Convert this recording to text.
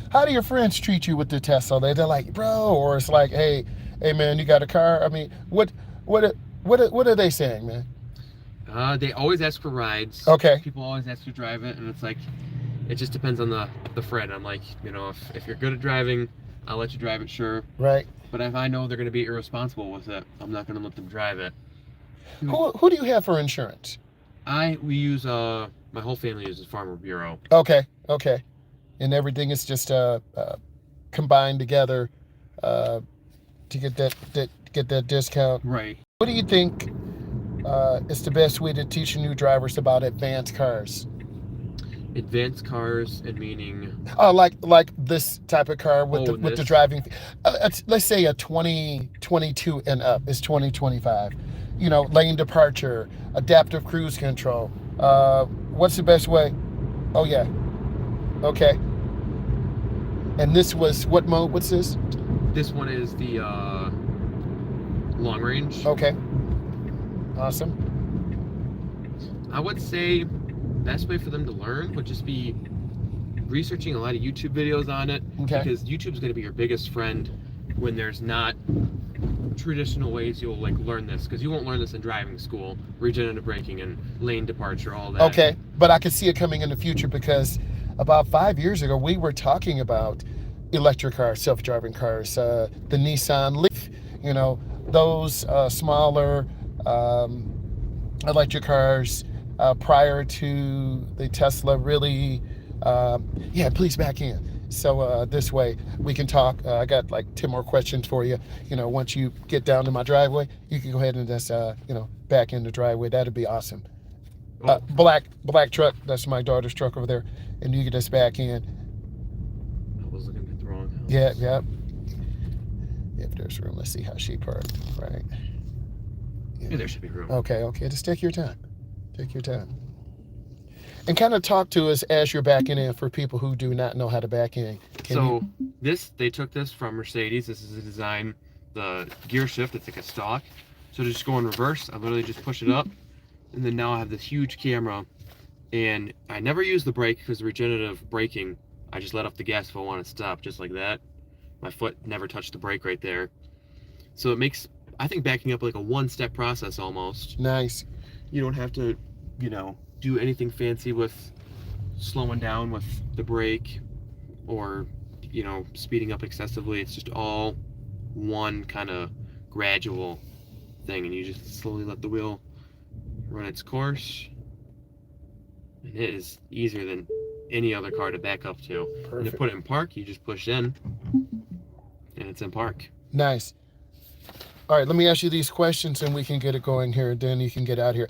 How do your friends treat you with the Tesla? They're like, bro, or it's like, hey man, you got a car? I mean, what are they saying, man? They always ask for rides. Okay. People always ask to drive it, and it's like, it just depends on the friend. I'm like, if you're good at driving, I'll let you drive it, sure. Right. But if I know they're going to be irresponsible with it, I'm not going to let them drive it. Who do you have for insurance? We use my whole family uses Farmer Bureau. Okay. And everything is just combined together to get that discount. Right. What do you think is the best way to teach new drivers about advanced cars? Advanced cars, and meaning like this type of car with the driving. Let's say a 2022 and up is 2025. Lane departure, adaptive cruise control. What's the best way? Oh yeah. Okay. And this was what mode? What's this? This one is the long range. Okay. Awesome. I would say best way for them to learn would just be researching a lot of YouTube videos on it. Okay. Because YouTube's going to be your biggest friend when there's not traditional ways you'll learn this, because you won't learn this in driving school, regenerative braking and lane departure, all that. Okay, but I can see it coming in the future, because about 5 years ago we were talking about electric cars, self-driving cars, the Nissan Leaf, those smaller electric cars prior to the Tesla really. Please back in. So this way we can talk. I got like 10 more questions for you. Once you get down to my driveway, you can go ahead and just back in the driveway. That'd be awesome. Black truck. That's my daughter's truck over there, and you can just back in. I was looking at the wrong house. Yeah. If there's room, let's see how she parked. Right. Yeah, there should be room. Okay. Just take your time. And kind of talk to us as you're backing in for people who do not know how to back in. They took this from Mercedes. This is a design, the gear shift, it's like a stock. So to just go in reverse, I literally just push it up, and then now I have this huge camera, and I never use the brake because the regenerative braking, I just let off the gas if I want to stop, just like that. My foot never touched the brake right there. So it makes, I think, backing up like a one-step process almost. Nice. You don't have to, do anything fancy with slowing down with the brake or speeding up excessively. It's just all one kind of gradual thing, and you just slowly let the wheel run its course, and it is easier than any other car to back up to. Perfect. And to put it in park, you just push in and it's in park. Nice. All right, let me ask you these questions and we can get it going here, and then you can get out here.